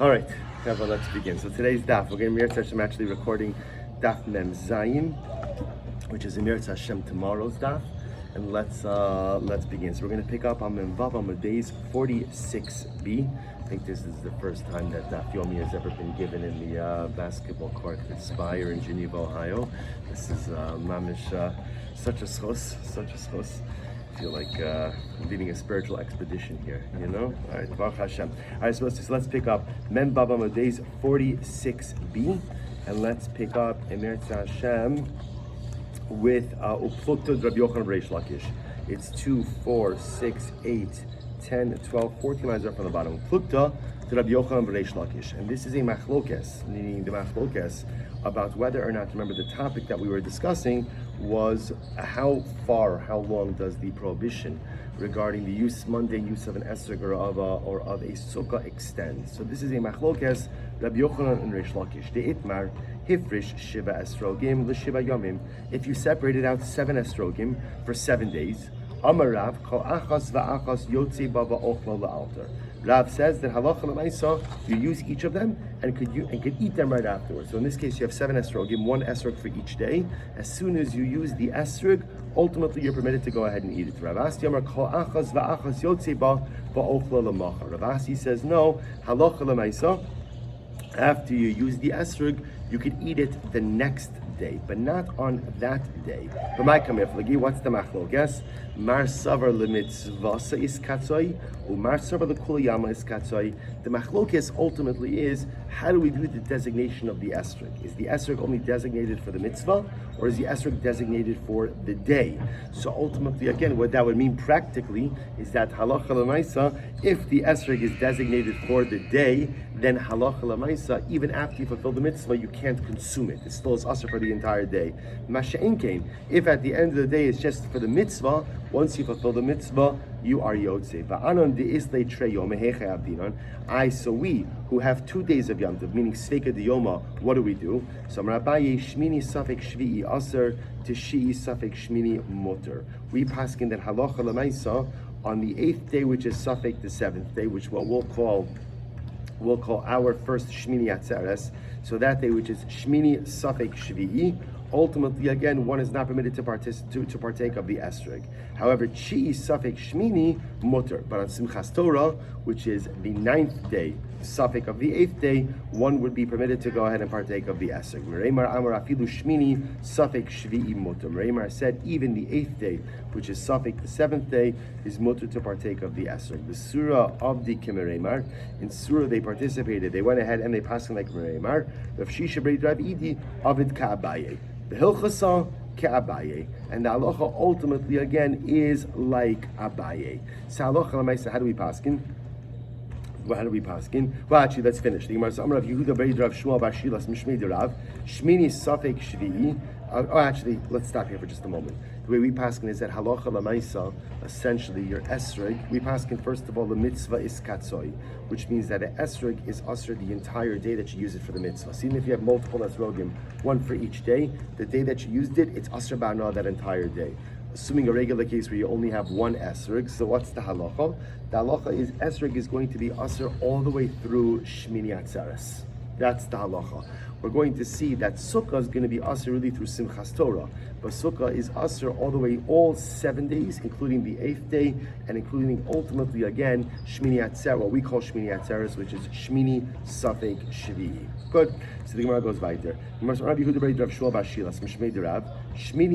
All right, Kava, let's begin. So today's daf, we're going to I'm actually recording daf Mem Zayin, which is Emir Hashem tomorrow's daf, and let's begin. So we're going to pick up on Mem Vav on days 46b. I think this is the first time that Daf Yomi has ever been given in the basketball court at Spire in Geneva, Ohio. This is mamish such a schos. I feel like I'm leading a spiritual expedition here, you know? All right, Baruch Hashem. All right, so let's pick up Mem Baba Days 46b, and let's pick up Emir Hashem with Uplukta Rabbi Yochanan Reish Lakish. It's 2, 4, 6, 8, 10, 12, 14 lines up from the bottom. Uplukta to Rabbi Yochanan Reish Lakish. And this is a machlokes, meaning the machlokes about whether or not, remember the topic that we were discussing was how long does the prohibition regarding the mundane use of an esrog or of a sukkah extend. So this is a machlokes, Rabbi Yochanan and Reish Lakish. The itmar hifrish shiva esrogim l'shiva yomim. If you separated out 7 esrogim for 7 days, Amarav kol achas va'achas yotzi bava ochla la'alter. Rav says that halacha l'maisa, you use each of them and could eat them right afterwards. So in this case, you have 7 esrogim, 1 esrog for each day. As soon as you use the esrog, ultimately you're permitted to go ahead and eat it. Rav Asi Amar kol achas va'achas yotzi bava ochla la'macha. Rav Asi says no, halacha l'maisa, after you use the esrog, you could eat it the next day, but not on that day. What's the machlokes? Mar savar lemitzvasa is katzoi, or mar savar lekulayama is katzoi. The machlokes ultimately is, how do we do the designation of the esrog? Is the esrog only designated for the mitzvah, or is the esrog designated for the day? So ultimately, again, what that would mean practically is that halacha l'maisa, if the esrog is designated for the day, then halacha l'maisa, even after you fulfill the mitzvah, you can't consume it. It still is asur for the entire day. Masha'in came, if at the end of the day it's just for the mitzvah, once you fulfill the mitzvah, you are yotze. So we who have 2 days of Yom Tov, meaning Sveka Diyoma, what do we do? So Rabbaye Shmini Safek Shvi'i Aser Tishi'i Safek Shmini Motor. We paskin that halacha l'maisa on the 8th day, which is Safek the 7th day, which we'll call our first Shmini Atzeres. So that day, which is Shmini Safek Shvi'i, ultimately, again, one is not permitted to partake of the esrog. However, Chi Safek Shmini Mutter. But on Simchas Torah, which is the 9th day, Safek of the 8th day, one would be permitted to go ahead and partake of the esrog. Mereimar Amar Afilu Shmini Safek Shvi'i Mutter. Mereimar said even the 8th day, which is Safek the 7th day, is mutter to partake of the esrog. The Surah of the Kimereimar, in Surah they participated, they went ahead and they passed like Mereimar. Rav Shisha Brei Rav Idi Avid Ka'abaye. The Hilchasa Ka'abaye. And the halacha ultimately again is like Abaye. So halacha l'maisa, how do we paskin? Well, actually, let's finish. The Gemara says, Amar Rav Yehuda Brei Rav Shmuel Bar Shilas Mishmei Derav Shmini Safek Shvi'i. Actually, let's stop here for just a moment. The way we paskin is that halacha l'maisa, essentially your esrog, we paskin first of all the mitzvah is katzoi, which means that an esrog is usher the entire day that you use it for the mitzvah. So even if you have multiple esrogim, one for each day, the day that you used it, it's usher ba'ana that entire day. Assuming a regular case where you only have 1 esrog, so what's the halacha? The halacha is esrog is going to be usher all the way through Shmini Atzeres. That's the halacha. We're going to see that Sukkah is going to be asr really through Simchas Torah, but Sukkah is asr all the way, all 7 days, including the 8th day, and including ultimately again Shmini Atzeres, what we call Shmini Atzeres, which is Shmini Safek Shvi'i. Good. So the Gemara goes weiter. Shmini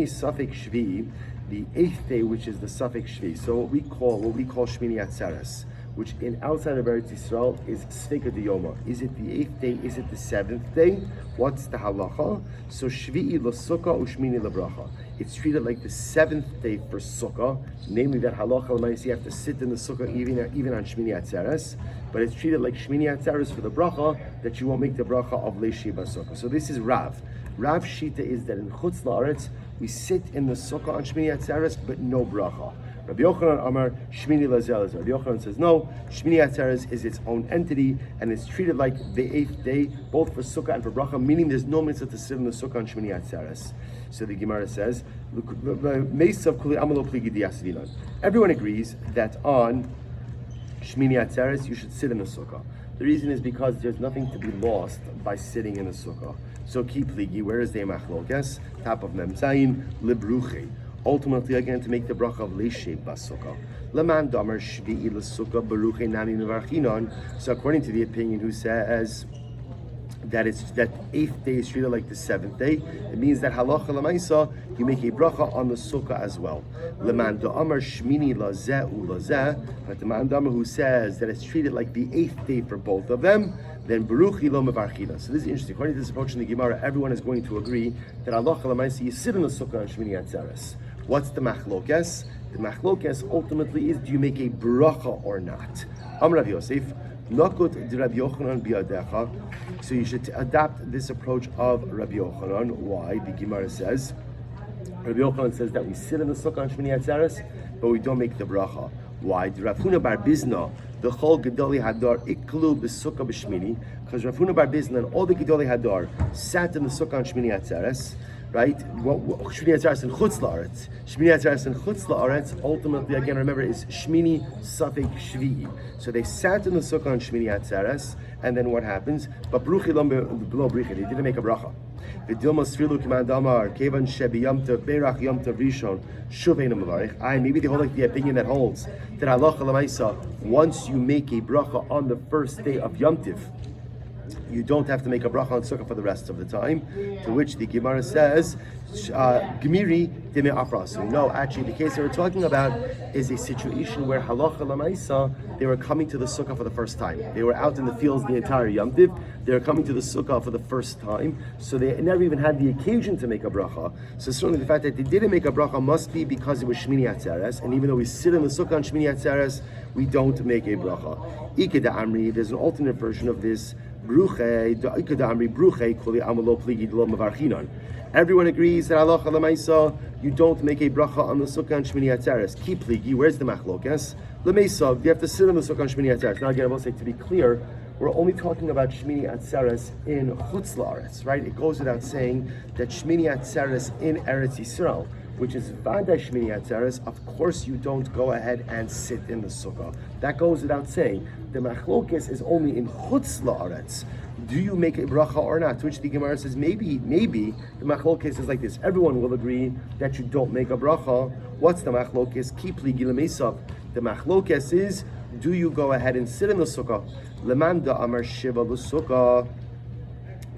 Safek Shvi'i, the 8th day, which is the Safek Shvi'i. So what we call Shmini Atzeres, which in outside of Eretz Yisrael is Sveka Diyoma. Is it the 8th day? Is it the 7th day? What's the halacha? So Shvi'i l'Sukkah u'Shmini l'Bracha. It's treated like the 7th day for Sukkah, namely that halacha l'mayis you have to sit in the Sukkah even on Shmini Atzeres, but it's treated like Shmini Atzeres for the bracha, that you won't make the bracha of Leishiva Sukkah. So this is Rav. Rav Shita is that in Chutz La'aretz, we sit in the Sukkah on Shmini Atzeres, but no bracha. Rabbi Yochanan Amar Shmini Lazel. Rabbi Yochanan says no, Shmini Atzeres is its own entity and it's treated like the 8th day, both for Sukkah and for Bracha, meaning there's no mitzvah to sit in the Sukkah on Shmini Atzeres. So the Gemara says, everyone agrees that on Shmini Atzeres you should sit in the Sukkah. The reason is because there's nothing to be lost by sitting in a sukkah. So keep ligi, where is the machlokas? Top of Mem Zayin, libruche. Ultimately, again, to make the bracha of leishe basukah. Leman damer shvi'i l'sukkah baruche nami mevarchinon. So according to the opinion who says that it's that 8th day is treated like the 7th day, it means that halacha lemaisa you make a bracha on the sukkah as well. Leman da'amar shmini lazeh ulazeh, but the man who says that it's treated like the 8th day for both of them, then baruchi lo mevarchina. So this is interesting. According to this approach in the Gemara, everyone is going to agree that halacha lemaisa you sit in the sukkah on Shmini Atzeres. What's the machlokes? The machlokes ultimately is, do you make a bracha or not? Amar Rav Yosef, nakut de Rabbi Yochanan biadecha. So you should adapt this approach of Rabbi Yochanan. Why? The Gemara says, Rabbi Yochanan says that we sit in the sukkah on Shmini Atzeres, but we don't make the bracha. Why? The Rav Huna bar Bizna, the Chol Gedoli Hadar iklu b'sukkah b'Shmini, because Rav Huna bar Bizna and all the Gedoli Hadar sat in the sukkah on Shmini Atzeres. Right? Shmini Atzeres and Chutz La'aretz. Shmini Atzeres and Chutz La'aretz, ultimately, again, remember, is Shmini Safek Shvi'i. So they sat in the sukkah on Shmini Atzeres, and then what happens? But Bruchi Lom below Bruchi, they didn't make a bracha. Maybe they hold like the opinion that holds that halacha l'maisa, once you make a bracha on the first day of Yom Tiv, you don't have to make a bracha on sukkah for the rest of the time. To which the Gemara says, Gemiri dime afrasu. No, actually, the case that we're talking about is a situation where halacha l'maisa, they were coming to the sukkah for the first time. They were out in the fields the entire Yom Tiv. They were coming to the sukkah for the first time, so they never even had the occasion to make a bracha. So certainly the fact that they didn't make a bracha must be because it was Shmini Atzeres, and even though we sit in the sukkah on Shmini Atzeres, we don't make a bracha. Ikeda Amri, there's an alternate version of this. Everyone agrees that halacha l'maisa you don't make a bracha on the sukkah on Shmini Atzeres. Keep pligi. Where's the machlokes? L'maisa, you have to sit on the sukkah on Shmini Atzeres. Now again, I will say, to be clear, we're only talking about Shmini Atzeres in Chutz La'aretz, right? It goes without saying that Shmini Atzeres in Eretz Yisrael, which is Vada Shmini Atzeres, of course you don't go ahead and sit in the sukkah. That goes without saying. The machlokes is only in Chutz La'aretz. Do you make a bracha or not? To which the Gemara says, maybe. The machlokes is like this. Everyone will agree that you don't make a bracha. What's the machlokes? Kipli gilamesav. The machlokes is, do you go ahead and sit in the sukkah? Lemanda amar shiva l'sukkah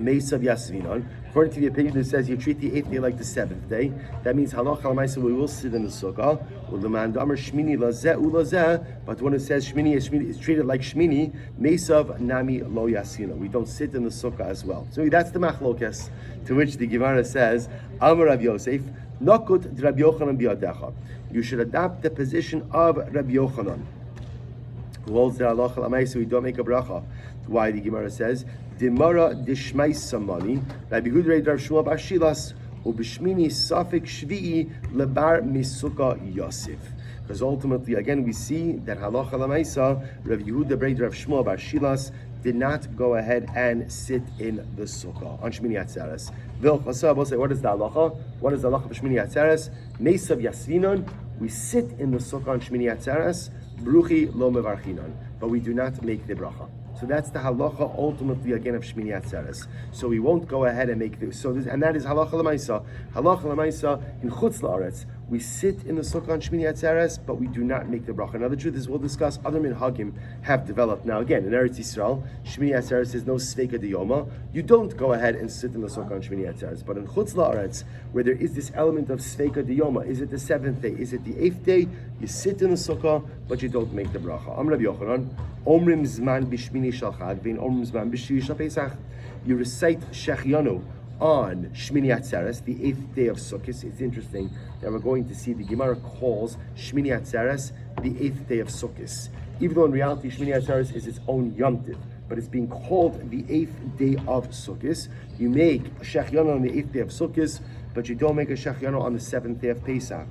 mesav yasvinon. According to the opinion that says you treat the 8th day like the 7th day, that means halacha l'maisa we will sit in the sukkah. Lemanda amar shmini lazeh ulazeh. But when it says shmini is treated like shmini, mesav nami lo yasina. We don't sit in the sukkah as well. So that's the machlokes. To which the Gemara says, Amar Rav Yosef, nakut Rabbi Yochanan biadecha. You should adopt the position of Rabbi Yochanan, who holds that halacha l'maisa we don't make a bracha. Why the Gemara says, Dimara dishmais samani, Rabbi Hudrei Rav Shmuel bar Shilas, ubishmini safek shvi'i lebar misukkah Yosef. Because ultimately, again, we see that halacha l'maisa, Rabbi Yehuda bar Rav Shmuel bar Shilas did not go ahead and sit in the sukkah on Shmini Atzeres. Vilchasa will say, what is the halacha? What is the halacha of Shmini Atzeres? Mesav yasvinon, we sit in the sukkah on Shmini Atzeres, bruchi lo mevarchinon, but we do not make the bracha. So that's the halacha ultimately again of Shmini Atzeres. So we won't go ahead and make this. And that is halacha l'maisa. Halacha l'maisa in Chutz La'aretz. We sit in the sukkah on Shmini Atzeres, but we do not make the bracha. Now the truth is, we'll discuss other minhagim have developed. Now again, in Eretz Yisrael, Shmini Atzeres is no Succah de Yoma. You don't go ahead and sit in the sukkah on Shmini Atzeres. But in Chutz La'aretz, where there is this element of Succah de Yoma, is it the 7th day? Is it the 8th day? You sit in the sukkah, but you don't make the bracha. Amar Rabbi Yochanan, Omrim zman b'shmini shal chag, vein omrim zman b'shvi shal pesach. You recite Shechianu on Shmini Atzeres, the 8th day of Sukkot. It's interesting that we're going to see the Gemara calls Shmini Atzeres the 8th day of Sukkot, even though in reality Shmini Atzeres is its own Yom Tiv, but it's being called the 8th day of Sukkot. You make a Shechianu on the 8th day of Sukkot, but you don't make a Shechianu on the 7th day of Pesach.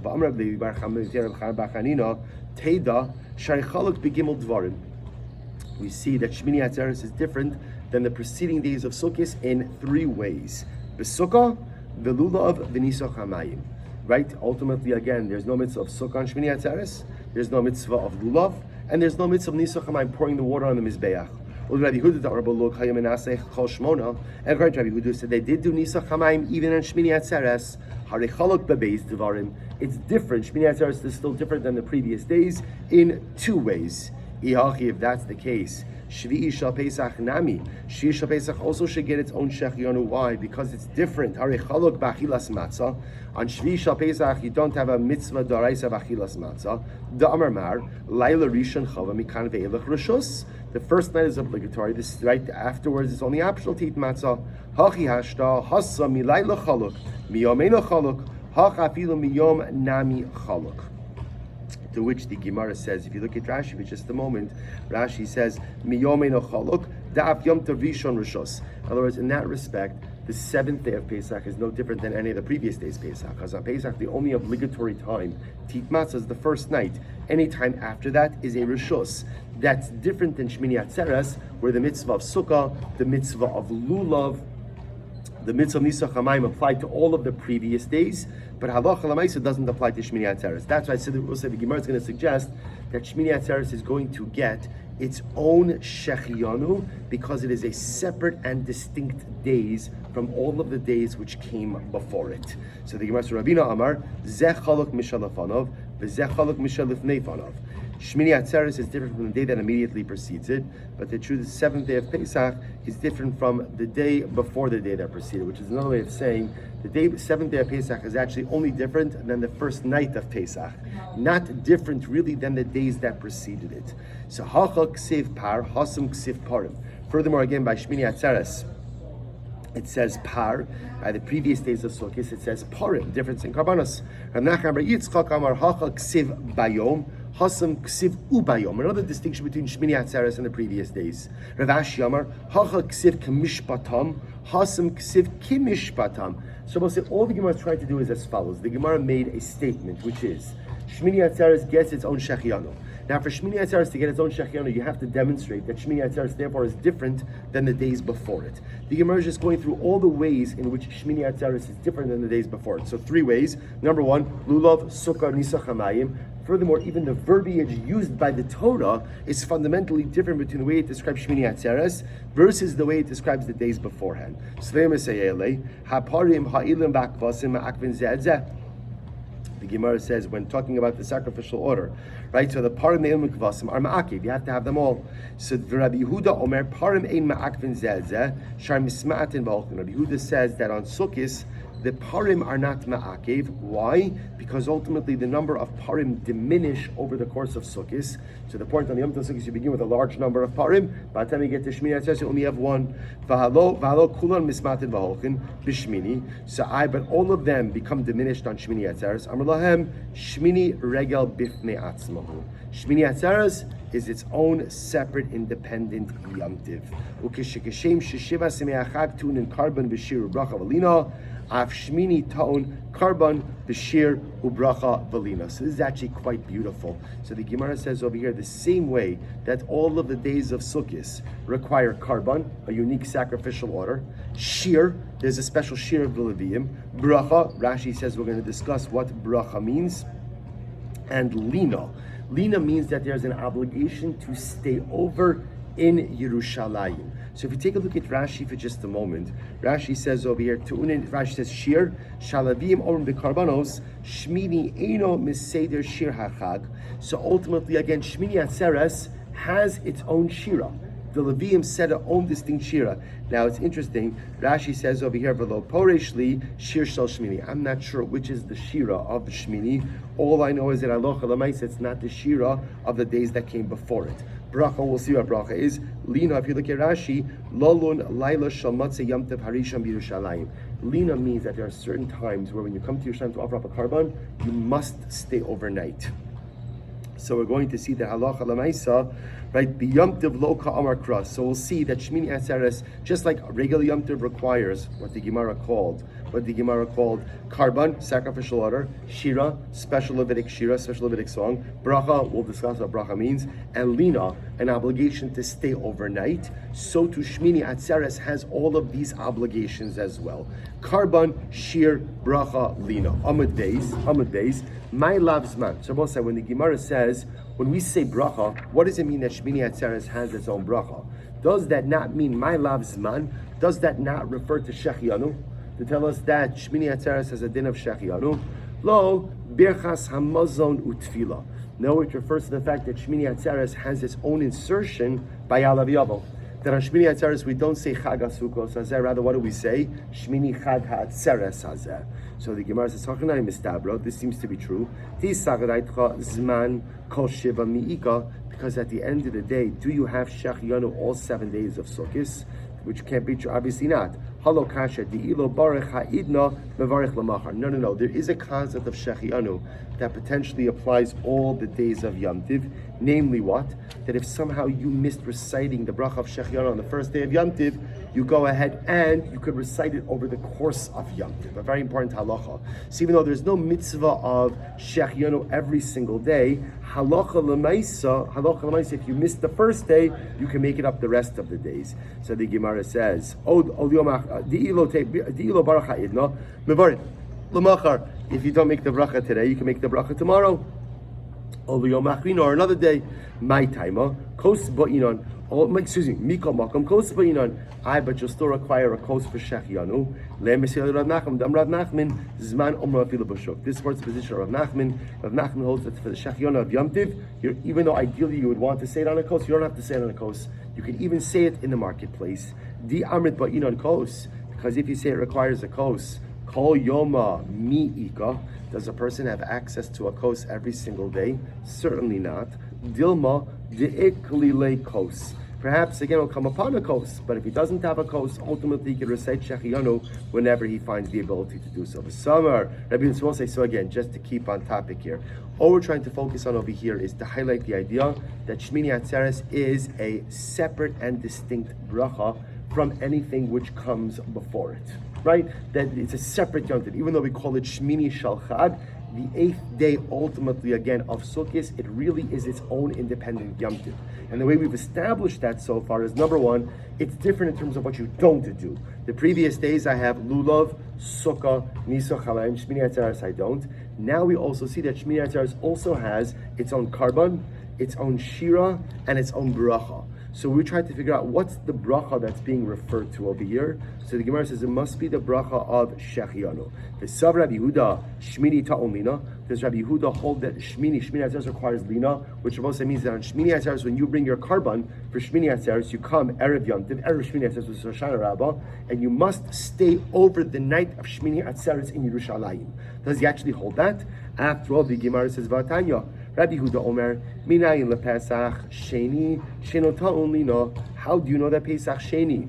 We see that Shmini Atzeres is different than the preceding days of Sukkot in 3 ways. B'sukkah, v'lulav, v'nisach hamayim. Right? Ultimately, again, there's no mitzvah of Sukkah on Shmini Atzeres, there's no mitzvah of lulav, and there's no mitzvah of nisach hamayim, pouring the water on the mizbeach. Rabbi Yehuda said they did do Nisa Chamaim even on Shmini Atzeres. It's different. Shmini Atzeres is still different than the previous days in two ways. If that's the case, Shvi'i Shal Pesach Nami. Shvi'i Shal Pesach also should get its own Shechianu. Why? Because it's different. Hari Chaluk B'Achilas Matzah. On Shvi'i Shal Pesach, you don't have a mitzvah d'oraisa B'Achilas Matzah. Da'amar Mar, Laila Rishon Chava Mikan Ve'elach Rishus. The first night is obligatory. This right afterwards is only optional to eat matzah. Hachi Hashta Hasa Milaila Chaluk Miyomeno Chaluk Hachafilu Miyom Nami Chaluk. To which the Gemara says, if you look at Rashi for just a moment, Rashi says, Miyomeno Chaluk, Daf Yom Tov Rishon Rishos. In other words, in that respect, the seventh day of Pesach is no different than any of the previous days Pesach. Because on Pesach, the only obligatory time to eat matzah is the first night. Any time after that is a Rishos. That's different than Shmini Atzeres, where the mitzvah of Sukkah, the mitzvah of Lulav, the mitzvah of Nisa Chamayim applied to all of the previous days, but Halacha L'maisa doesn't apply to Shmini Atzeres. That's why I said the Gemara is going to suggest that Shmini Atzeres is going to get its own Shechianu because it is a separate and distinct days from all of the days which came before it. So the Gemara says, Rabina Amar, Zeh Chaluk Mishalafanav, V'Zeh Chaluk Mishalifnei Shmini Atzeres is different from the day that immediately precedes it, but the truth is, the seventh day of Pesach is different from the day before the day that preceded, which is another way of saying the seventh day of Pesach is actually only different than the first night of Pesach, not different really than the days that preceded it. So Hacha Ksiv Par, Hasam Ksiv Parim. Furthermore, again by Shmini Atzeres, it says par. By the previous days of Sukkot, it says parim, difference in karbanos. Rav Nachman bar Yitzchak Amar Hacha Ksiv Bayom, Hasam Ksiv Ubayom. Another distinction between Shmini Atzeres and the previous days. Rav Ashi Amar Hacha Ksiv Kamishpatam, Hasam Ksiv Kimishpatam. So we'll say all the Gemara is trying to do is as follows. The Gemara made a statement, which is Shmini Atzeres gets its own Shechianu. Now, for Shmini Atzeres to get its own Shechianu, you have to demonstrate that Shmini Atzeres, therefore, is different than the days before it. The Gemara is just going through all the ways in which Shmini Atzeres is different than the days before it. So, three ways. Number one, Lulav, Sukkah, Nisa Chamayim. Furthermore, even the verbiage used by the Torah is fundamentally different between the way it describes Shmini Atzeres versus the way it describes the days beforehand. So, Haparim Ha'ilim Bakvasim Akvin Zedzeh. The Gemara says when talking about the sacrificial order, right? So the parim ne'im kvasim are ma'akiv. You have to have them all. So Rabbi Yehuda Omer parim ein ma'akvin zeh shar misma'atin v'olchin. Rabbi Yehuda says that on Sukkot the parim are not ma'akiv. Why? Because ultimately the number of parim diminish over the course of Sukkot. So the point on the Yom Tov Sukkot, you begin with a large number of parim. By the time you get to Shmini Atzeres, you only have one. V'halo kulan mismatin v'holchin b'shmini. But all of them become diminished on Shmini Atzeres. Amar lahem Shmini regel bifnei atzmahu. Shmini Atzeres is its own separate, independent Yom Tiv. Ukeshekeshem sheshiva semei achag tun in carbon b'shir u'bracha v'lina. Af Shmini Taon Karban B'Shir Ubracha Valina. So this is actually quite beautiful. So the Gemara says over here the same way that all of the days of Sukkot require Karban, a unique sacrificial order. Shir, there's a special Shir of the Levium. Bracha, Rashi says we're going to discuss what Bracha means. And Lina. Lina means that there's an obligation to stay over in Yerushalayim. So if you take a look at Rashi for just a moment, Rashi says over here, Rashi says, Shir, Shalavim Orim B'Karbanos, Shmini Eino Miseder Shir HaChag. So ultimately, again, Shmini Atzeres has its own Shira. The Levium said their own distinct Shira. Now it's interesting, Rashi says over here, V'lo Poreshli Shir Shal Shmini. I'm not sure which is the Shira of the Shmini. All I know is that Aloha Lamais, it's not the Shira of the days that came before it. Bracha, we'll see what bracha is. Lina, if you look at Rashi, Lolun Laila Shalmatze Yom Tov Harisham B'Yerushalayim. Lina means that there are certain times where when you come to Yerushalayim to offer up a carbon, you must stay overnight. So we're going to see that halacha lamaisa, right? B'Yom Tov lo ka'amar kras. So we'll see that Shmini Atzeres, just like regular Yom Tov requires what the Gemara called Karban, sacrificial order, Shira, special Levitic Shira, special Levitic song, Bracha, we'll discuss what Bracha means, and Lina, an obligation to stay overnight. So to Shmini Atzeres has all of these obligations as well. Karban, Shir, Bracha, Lina. Amud Beis, my lavzman. So both say when the Gemara says, when we say bracha, what does it mean that Shmini Atzeres has its own bracha? Does that not mean my lav zman? Does that not refer to shechianu? To tell us that Shmini Atzeres has a din of shechianu? Lo birchas hamazon utfila. No, it refers to the fact that Shmini Atzeres has its own insertion by Alav Yavo. That on Shmini Atzeres we don't say Chag HaSukkos Hazeh, rather what do we say? Shmini Chag HaAtzeres Hazeh. So the Gemara says, Hachanai Mistabra, this seems to be true. Zman Kol Shiva Mi'ika, because at the end of the day, do you have Shechianu all 7 days of Sukkos? Which can't be true, obviously not. Halo kasha di'ilo barech ha'idna mevarech lamachar. No. There is a concept of shechianu that potentially applies all the days of Yom Tiv. Namely what? That if somehow you missed reciting the bracha of shechianu on the first day of Yom Tiv, you go ahead and you could recite it over the course of Yom Tiv. A very important halacha. So even though there's no mitzvah of shechianu every single day, halacha l'maisa, if you missed the first day, you can make it up the rest of the days. So the Gemara says, if you don't make the bracha today, you can make the bracha tomorrow. Or another day. My timer, kos ba'inon. Mikol makom kos ba'inon. But you'll still require a kos for shechianu. Le'mesil Rav Nachman, dam Rav Nachman, zman omra afilu b'shuk. This supports the position of Rav Nachman. Rav Nachman holds that for the shechianu of Yom Tiv, even though ideally you would want to say it on a kos, you don't have to say it on a kos. You can even say it in the marketplace. Di amrit ba'inon kos, because if you say it requires a kos, kol yoma mi'ika. Does a person have access to a kos every single day? Certainly not. Dilma de'ikli kos. Perhaps again will come upon a kos, but if he doesn't have a kos, ultimately he can recite shechianu whenever he finds the ability to do so. The summer, Rabbi Yisrael will say so again, just to keep on topic here. All we're trying to focus on over here is to highlight the idea that Shmini Atzeres is a separate and distinct bracha from anything which comes before it. Right? That it's a separate Yom Tov. Even though we call it Shmini Shal Chag, the 8th day ultimately again of Sukkot, it really is its own independent Yom Tov. And the way we've established that so far is, number one, it's different in terms of what you don't do. The previous days I have Lulav, Sukkah, Nisa Chalayim, Shmini Atzeres I don't. Now we also see that Shmini Atzeres also has its own Karban, its own Shira, and its own Bracha. So we tried to figure out what's the bracha that's being referred to over here. So the Gemara says it must be the bracha of shechianu. The Sav Rabbi Yehuda Shmini Ta'on Lina. Does Rabbi Yehuda hold that Shmini Atzeres requires Lina, which also means that on Shmini Atzeres, when you bring your karban for Shmini Atzeres, you come Erev Yom Tov, Erev Shmini Atzeres with Shoshana Rabbah, and you must stay over the night of Shmini Atzeres in Yerushalayim. Does he actually hold that? After all, the Gemara says Vatanya. Rabbi Yehuda Omer, Minayin lePesach Sheni Sheno Ta'on Lina. How do you know that Pesach Sheni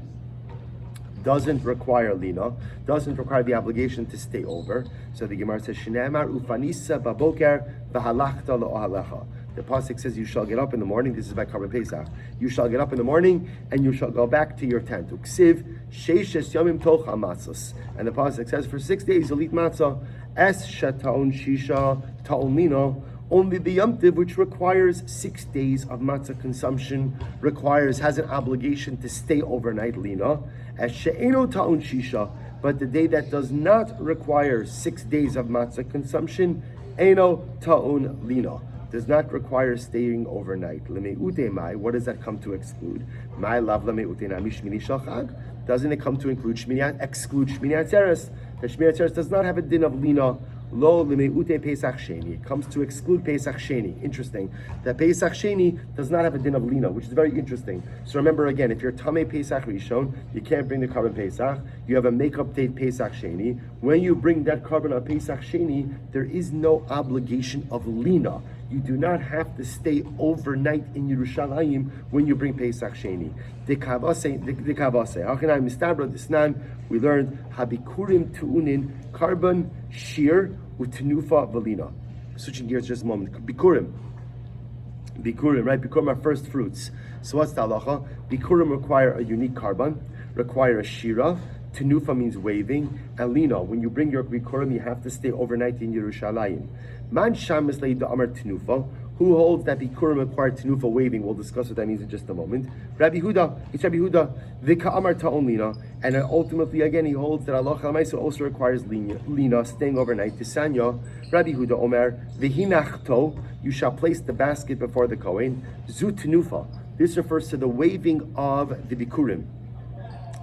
doesn't require Lina, doesn't require the obligation to stay over? So the Gemara says, Shneamar Ufanisa Baboker V'halachta Lo'ahalecha. The pasuk says, you shall get up in the morning. This is by Karban Pesach. You shall get up in the morning and you shall go back to your tent. Uksiv Sheishes Yomim Toch HaMatzos. And the pasuk says, for 6 days you'll eat matzah. Es Shataon Shisha Ta'on Lina. Only the Yom Tiv, which requires 6 days of matzah consumption, has an obligation to stay overnight, Lina. As she'eno ta'un shisha, but the day that does not require 6 days of matzah consumption, eno ta'un lina, does not require staying overnight. Leme'ute mai, what does that come to exclude? Mai lav leme'ute nami shmini shal chag. Doesn't it come to exclude Shmini Atzeres? That Shmini Atzeres does not have a din of lina. Lo leme'ute Pesach Sheni. It comes to exclude Pesach Sheni. Interesting. That Pesach Sheni does not have a din of Lina, which is very interesting. So remember again, if you're Tamei Pesach Rishon, you can't bring the Karban Pesach. You have a makeup date Pesach Sheni. When you bring that Karban on Pesach Sheni, there is no obligation of Lina. You do not have to stay overnight in Yerushalayim when you bring Pesach Sheni. We learned Habikurim Tu'unin Karban Shir Utenufa Valina. Switching gears just a moment. Bikurim, right? Bikurim are first fruits. So what's the halacha? Bikurim require a unique karban, require a shira. Tenufa means waving. And lina, when you bring your bikurim, you have to stay overnight in Yerushalayim. Man shamis leida amar tenufa. Who holds that bikurim require tenufa waving? We'll discuss what that means in just a moment. Rabbi Huda, it's Rabbi Huda. Vika amar ta'on lina. And ultimately, again, he holds that Allah also requires lina, staying overnight. Tisanya, Rabbi Huda Omer, Vihinachto, you shall place the basket before the Kohen. Zu tenufa. This refers to the waving of the bikurim.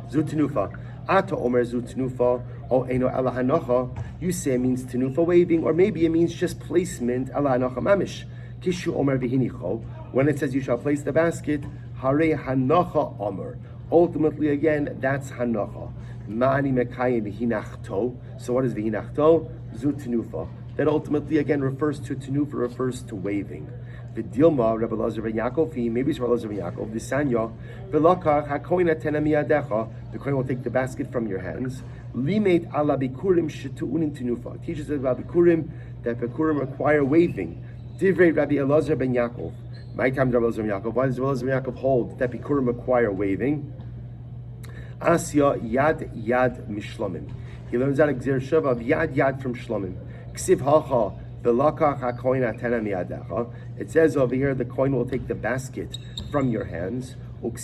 Zu tenufa. Ata omer zu tenufa o eno ala hanocha. You say it means tenufa waving, or maybe it means just placement ala hanocha mamish. Kishu omer v'hinicho. When it says you shall place the basket, hare hanocha omer. Ultimately, again, that's hanocha. Ma'ani mekayim v'hinachto. So what is v'hinachto? Zu tenufa. That ultimately, again, refers to tenufa, refers to waving. V'dilma, Rebbe Elazar ben Yaakov, maybe it's Rebbe Elazar ben Yaakov, v'sanya, v'lakach hakoin atena miyadecha, the kohen will take the basket from your hands. Limet ala bikurim shetu'unin tenufa. Teaches us about bikurim, that bikurim require waving. Divrei Rabbi Elazar ben Yaakov. My time, Rebbe Elazar ben Yaakov. Why does Rebbe Elazar ben Yaakov hold that bikurim require waving? Asya yad mishlomim. He learns out Gzir Shava of yad from shlomim. Ksiv hacha. It says over here, the coin will take the basket from your hands. And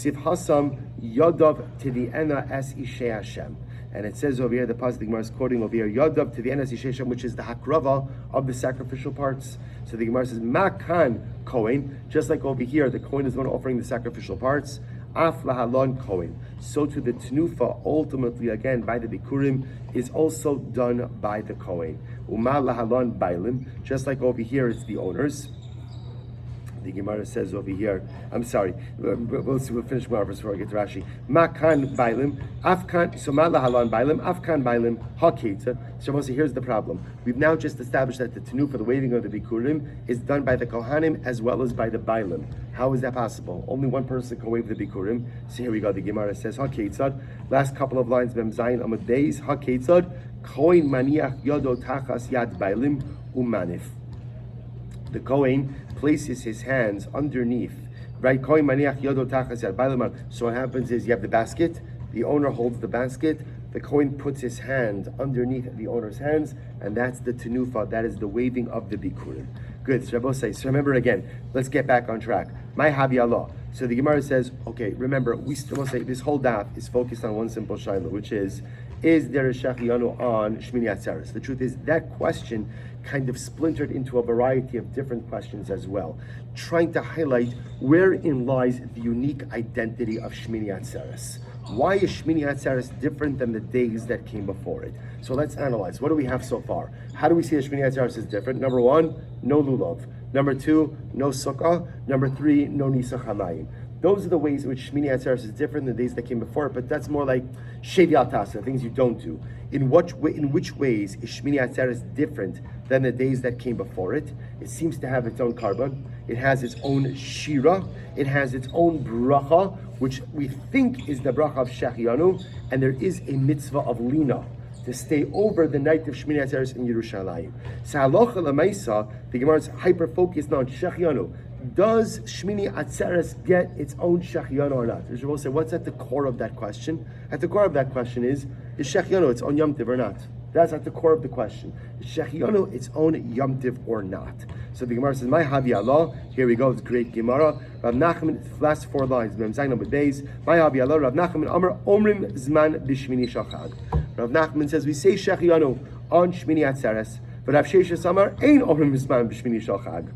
it says over here, the Pasuk Gemara is quoting over here, Yadav to the Enas Ishe Hashem, which is the hakrava of the sacrificial parts. So the Gemara says, Makan Kohen, just like over here, the Kohen is the one offering the sacrificial parts. Af lahalon Kohen. So to the Tnufa, ultimately again by the Bikurim, is also done by the Kohen. Uma lahalon bailim, just like over here, it's the owners. The Gemara says over here, I'm sorry, we'll finish more before I get to Rashi. Makan bailim, afkan, so ma lahalon bailim, afkan bailim, haketa. So here's the problem. We've now just established that the tenu for the waving of the bikurim is done by the kohanim as well as by the bailim. How is that possible? Only one person can wave the bikurim. So here we go. The Gemara says haketzad. Last couple of lines, Mem Zayin Amud Beis, haketzad, kohen maniach yodo tachas yad bailim umanif. The kohen places his hands underneath, right? So what happens is you have the basket, the owner holds the basket, the kohen puts his hand underneath the owner's hands, and that's the tenufa, that is the waving of the bikurim. Good, so Rabbi says, so remember again, let's get back on track. My havi Allah. So the Gemara says, okay, remember, we still say this whole daf is focused on one simple shaila, which is there a shechiyanu on Shmini Atzeres? The truth is, that question kind of splintered into a variety of different questions as well, trying to highlight wherein lies the unique identity of Shmini Atzeres. Why is Shmini Atzeres different than the days that came before it? So let's analyze. What do we have so far? How do we see that Shmini Atzeres is different? Number one, no lulav. Number two, no sukkah. Number three, no nisach hamayim. Those are the ways in which Shmini Atzeres is different than the days that came before it, but that's more like shevi al tasa, things you don't do. In which ways is Shmini Atzeres different than the days that came before it? It seems to have its own carbon. It has its own shira. It has its own bracha, which we think is the bracha of Shechianu, and there is a mitzvah of lina, to stay over the night of Shmini Atzeres in Yerushalayim. So halacha l'maisa, the Gemara is hyper-focused on Shechianu. Does Shmini Atzeres get its own Shechianu or not? We'll say, what's at the core of that question? At the core of that question is Shechianu its own Yom Tiv or not? That's at the core of the question. Is Shechianu its own Yom Tiv or not? So the Gemara says, my havi Allah, here we go, it's great Gemara. Rav Nachman, last four lines, Mem Zayin Amud Beis, my havi Allah, Rav Nachman Amar, Omrim Zman B'Shmini Shachag. Rav Nachman says, we say Shechianu on Shmini Atzeres, but Rav Sheshes Amar, Ein Omrim Zman B'Shmini Shachag.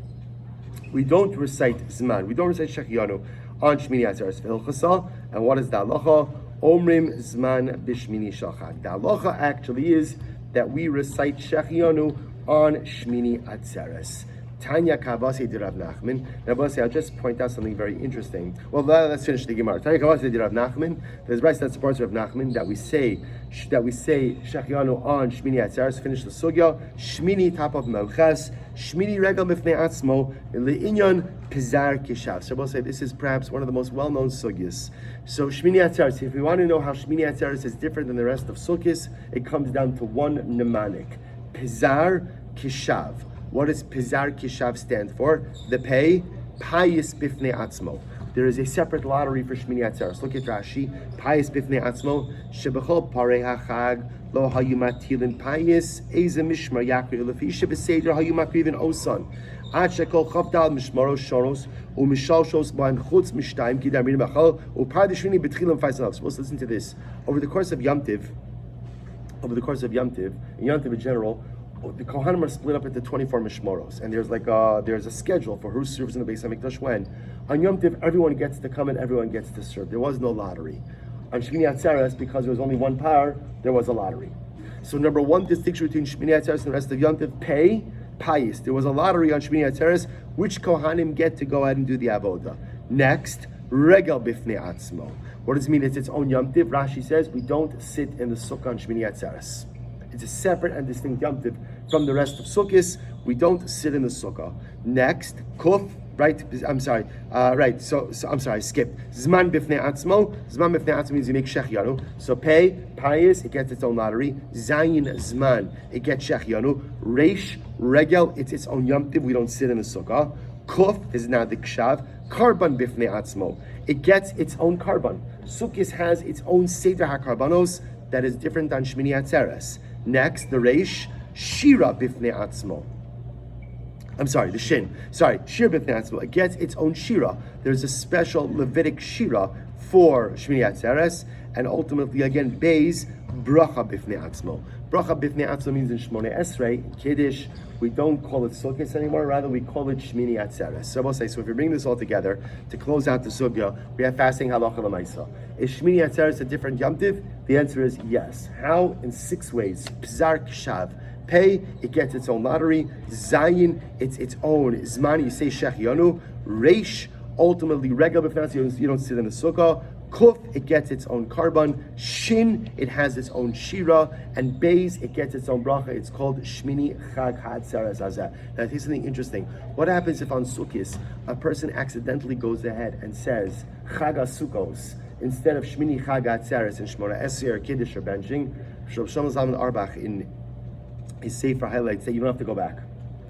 We don't recite Zman, we don't recite Shechianu on Shmini Atzeres V'Hilchasa, and what is the halacha? Omrim Zman B'Shmini Shachag. The halacha actually is that we recite Shechianu on Shmini Atzeres. Tanya Kavasi di Rav Nachman. Now, I'll just point out something very interesting. Well, let's finish the Gemara. Tanya Kavasi di Rav Nachman. There's rights that supports Rav Nachman that we say Shechianu on Shmini Atzeres. Finish the sugya. Shmini top of Melches. Shmini regel mifnei atzmo le'inyan pizar kishav. So we'll say this is perhaps one of the most well-known sugyas. So Shmini Atzeres, if we want to know how Shmini Atzeres is different than the rest of sugyas, it comes down to one mnemonic: pizar kishav. What does pizar kishav stand for? The pay payis bifnei atzmo. There is a separate lottery for Shmini Atzeres. Look at Rashi. Payis bifnei atzmo shebechol parei hachag lo hayu matilin payis eze mishmar yakri lefi shebeseder hayu makrivin osan ad shekol chavdal mishmaros shoros umishalshos ban chutz mishtayim kidar minim achal upar deshvini betchilim faisal. Supposed to listen to this. Over the course of Yom Tiv, in Yom Tiv in general, the Kohanim are split up into 24 mishmoros, and there's there's a schedule for who serves in the Beis Hamikdash when. On Yom Tov, everyone gets to come and everyone gets to serve. There was no lottery. On Shmini Atzeres, because there was only one par, there was a lottery. So number one distinction between Shmini Atzeres and the rest of Yom Tov, payis. There was a lottery on Shmini Atzeres, which Kohanim get to go ahead and do the avoda. Next, regel bifnei atzmo. What does it mean? It's its own Yom Tov. Rashi says we don't sit in the Sukkah on Shmini Atzeres. It's a separate and distinct Yom Tov from the rest of Sukkos. We don't sit in the Sukkah. Next, kuf. Right, I'm sorry. Right, so I'm sorry. I skipped. Zman bifnei atzmo. Zman bifnei atzmo means you make shechianu. So payis, it gets its own lottery. Zayin zman, it gets shechianu. Reish regel, it's its own yom tiv. We don't sit in the sukkah. Kuf is now the kshav. Karban bifnei atzmo, it gets its own karban. Sukkis has its own seder hakarbanos that is different than Shmini Atzeres. Next, the reish shira bifnei atzmo. I'm sorry, the shin. Sorry, shir b'fnei atzmo. It gets its own shira. There's a special Levitic shira for Shmini Atzeres, and ultimately, again, beis bracha b'fnei atzmo. Bracha b'fnei atzmo means in Shmoneh Esrei, in Kiddush, we don't call it Sukkot anymore. Rather, we call it Shmini Atzeres. So I will say, so if we bring this all together to close out the sugya, we have fasting halacha l'maisa. Is Shmini Atzeres a different Yom Tiv? The answer is yes. How? In 6 ways. Pzar kshav. Pay, it gets its own lottery. Zayin, it's its own zman. You say shechianu. Reish, ultimately regular b'fnei, you don't sit in the sukkah. Kuf, it gets its own karban. Shin, it has its own shira. And beis, it gets its own bracha. It's called Shmini Chag Hatzeres Hazeh. Now, I think something interesting. What happens if on Sukkis a person accidentally goes ahead and says Chag HaSukkos instead of Shmini Chag Hatzeres in Shmona Esrei or Kiddush or benching? Rav Shlomo Zalman Auerbach in his Sefer highlights that you don't have to go back.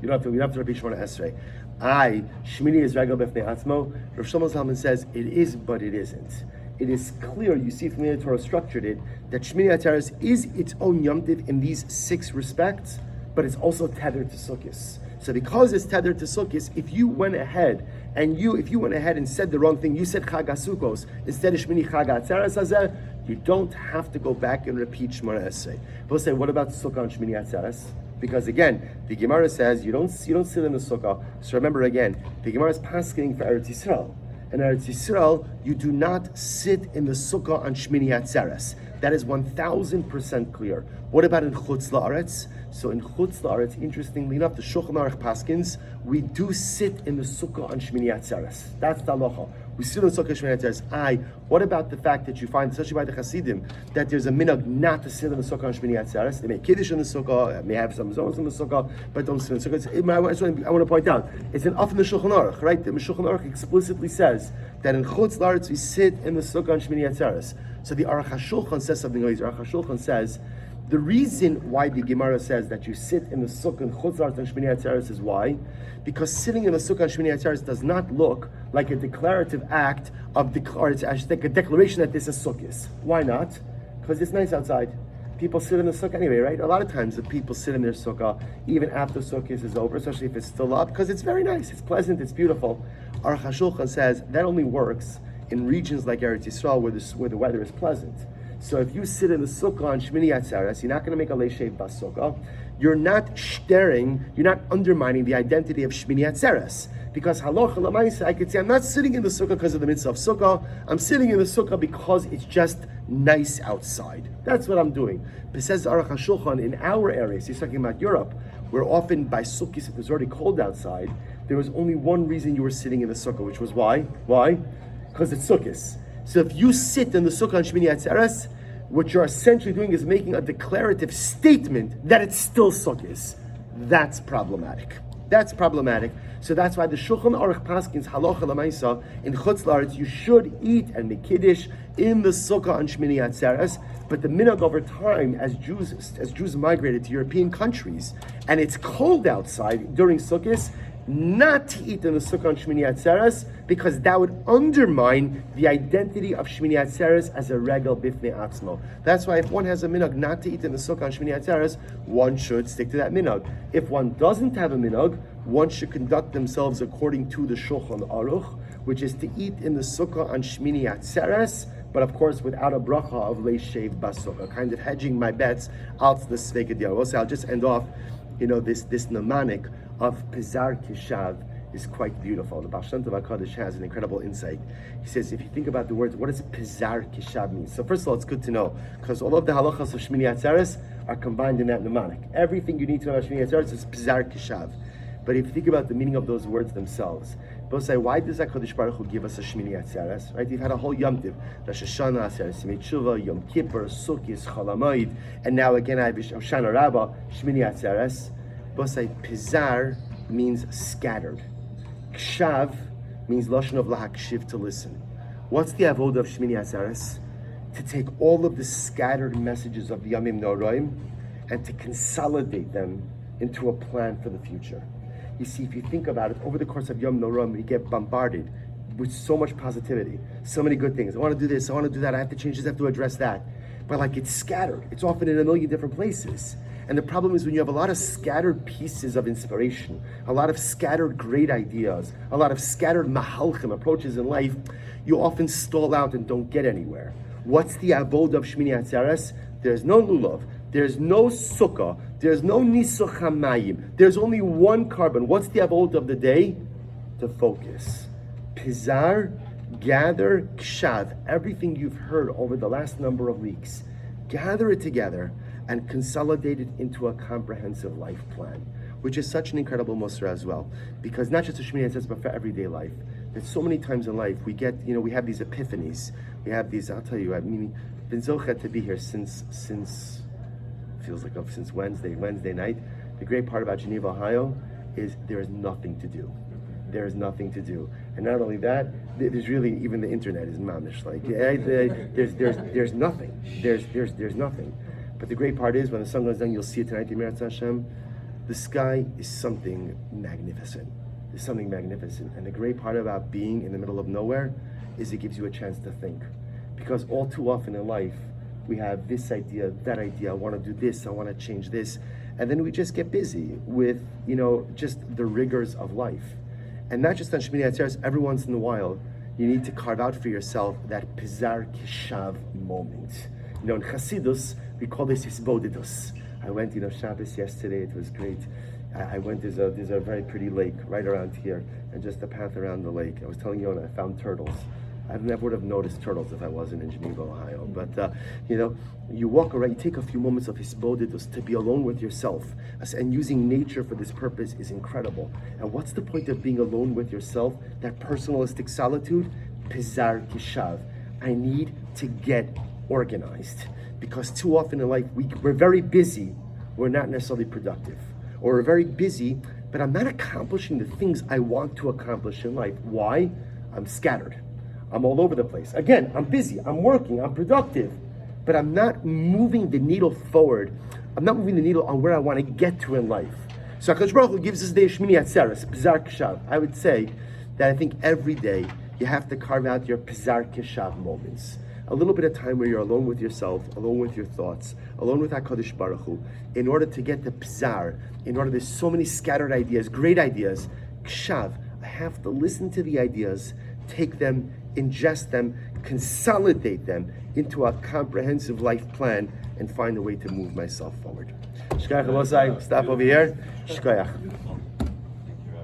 You don't have to repeat Shmona Esrei. Shmini is regel b'fnei atzmo. Rav Shlomo Zalman says it is, but it isn't. It is clear, you see from the way the Torah structured it, that Shmini Atzeres is its own Yom Tiv in these 6 respects, but it's also tethered to Sukkos. So because it's tethered to Sukkos, if you went ahead and said the wrong thing, you said Chag HaSukkos instead of Shmini Chag Atzeres Hazeh, you don't have to go back and repeat Shmona Esrei. People say, what about Sukkah on Shmini Atzeres? Because again, the Gemara says you don't sit in the Sukkah. So remember again, the Gemara is paskening for Eretz Yisrael. In Eretz Yisrael, you do not sit in the Sukkah on Shmini Atzeres. That is 1000% clear. What about in Chutz La'aretz? So in Chutz La'aretz, interestingly enough, the Shulchan Aruch paskins, we do sit in the Sukkah on Shmini Atzeres. That's the halacha. We sit in the Sukkah on Shmini Atzeres. What about the fact that you find, especially by the Hasidim, that there's a minhag not to sit in the Sukkah on Shmini Atzeres? They make Kiddush in the Sukkah, may have some zones in the Sukkah, but don't sit in the Sukkah. I want to point out, it's an off in the Shulchan Aruch, right? The Shulchan Aruch explicitly says that in Chutz La'aretz we sit in the Sukkah on Shmini Atzeres. So the Aruch HaShulchan says something like this. Aruch HaShulchan says, the reason why the Gemara says that you sit in the Sukkah in Chutz La'aretz on Shmini Atzeres is why? Because sitting in the Sukkah on Shmini Atzeres does not look like a declarative act of I should think a declaration that this is Sukkos. Why not? Because it's nice outside. People sit in the Sukkah anyway, right? A lot of times the people sit in their Sukkah even after Sukkos is over, especially if it's still up, because it's very nice, it's pleasant, it's beautiful. Aruch HaShulchan says that only works in regions like Eretz Yisrael where the weather is pleasant. So if you sit in the Sukkah on Shmini Atzeres, you're not going to make a leishev bas Sukkah. You're not you're not undermining the identity of Shmini Atzeres. Because halacha l'maisa, I could say, I'm not sitting in the Sukkah because of the mitzvah of Sukkah. I'm sitting in the Sukkah because it's just nice outside. That's what I'm doing. But says Aruch HaShulchan, in our areas, he's talking about Europe, where often by Sukkot it was already cold outside, there was only one reason you were sitting in the Sukkah, which was why? Why? Because it's Sukkot. So if you sit in the Sukkah on Shmini Atzeres, what you're essentially doing is making a declarative statement that it's still Sukkot. That's problematic. That's problematic. So that's why the Shulchan Aruch paskins halacha l'maisa in Chutz La'aretz you should eat and make Kiddush in the Sukkah on Shmini Atzeres. But the minhag over time, as Jews migrated to European countries, and it's cold outside during Sukkot, not to eat in the Sukkah on Shmini Atzeres, because that would undermine the identity of Shmini Atzeres as a regel bifnei atzmo. That's why if one has a minhag not to eat in the Sukkah on Shmini Atzeres, one should stick to that minhag. If one doesn't have a minhag, one should conduct themselves according to the Shulchan Aruch, which is to eat in the Sukkah on Shmini Atzeres, but of course without a bracha of leishev bas Sukkah, kind of hedging my bets out to the Sveka Diyah. I'll just end off this mnemonic of Pizar Kishav is quite beautiful. The Baal Shem Tov HaKadosh has an incredible insight. He says, if you think about the words, what does Pizar Kishav mean? So first of all, it's good to know, because all of the halachas of Shmini Atzeres are combined in that mnemonic. Everything you need to know about Shmini Atzeres is Pizar Kishav. But if you think about the meaning of those words themselves, people say, why does HaKadosh Baruch Hu give us a Shmini Atzeres? Right? You've had a whole Yom Tiv, Rosh Hashanah, Atzeres Yemei Tshuva, Yom Kippur, Sukkah, Chol HaMoed, and now again I have Hoshana Rabbah, Shmini Atzeres. People say, Pizar means scattered. Kshav means Lashon of Lahakshiv, to listen. What's the avodah of Shmini Atzeres? To take all of the scattered messages of the Yamim Noraim and to consolidate them into a plan for the future. You see, if you think about it, over the course of Yom Noraim, we get bombarded with so much positivity, so many good things. I want to do this, I want to do that, I have to change this, I have to address that. But it's scattered. It's often in a million different places. And the problem is when you have a lot of scattered pieces of inspiration, a lot of scattered great ideas, a lot of scattered mahalchim, approaches in life, you often stall out and don't get anywhere. What's the avodah of Shmini Atzeres? There's no lulav, there's no sukkah, there's no nisuch hamayim. There's only one carbon. What's the avodah of the day? To focus. Pizar, gather, kshav, everything you've heard over the last number of weeks, gather it together and consolidate it into a comprehensive life plan, which is such an incredible Musar as well. Because not just a Shmini Atzeres, but for everyday life. There's so many times in life we get, we have these epiphanies. We have these, I'll tell you, I've been zochet to be here since feels like since Wednesday night. The great part about Geneva, Ohio, is there is nothing to do. There is nothing to do, and not only that, there's really, even the internet is mamish. There's nothing. There's nothing. But the great part is when the sun goes down, you'll see it tonight. The sky is something magnificent. There's something magnificent, and the great part about being in the middle of nowhere is it gives you a chance to think, because all too often in life we have this idea, that idea. I want to do this. I want to change this, and then we just get busy with just the rigors of life. And not just on Shmini Atzeres, every once in a while, you need to carve out for yourself that Pizar Kishav moment. In Chassidus, we call this Hisbodidus. I went, Shabbos yesterday, it was great. I went, there's a very pretty lake right around here, and just the path around the lake. I was telling Yonah, I found turtles. I never would have noticed turtles if I wasn't in Geneva, Ohio. But, you walk around, you take a few moments of hisbodidus to be alone with yourself. And using nature for this purpose is incredible. And what's the point of being alone with yourself? That personalistic solitude? Pizar Kishav. I need to get organized. Because too often in life, we're very busy, we're not necessarily productive. Or we're very busy, but I'm not accomplishing the things I want to accomplish in life. Why? I'm scattered. I'm all over the place. Again, I'm busy, I'm working, I'm productive, but I'm not moving the needle forward. I'm not moving the needle on where I want to get to in life. So HaKadosh Baruch Hu gives us the Shmini Atzeres, Pizar Kishav. I would say that I think every day you have to carve out your Pizar Kishav moments. A little bit of time where you're alone with yourself, alone with your thoughts, alone with HaKadosh Baruch Hu, in order to get the Pizar, there's so many scattered ideas, great ideas. Kshav, I have to listen to the ideas, take them, ingest them, consolidate them into a comprehensive life plan, and find a way to move myself forward. Shkoyach, stop over here. Shkoyach.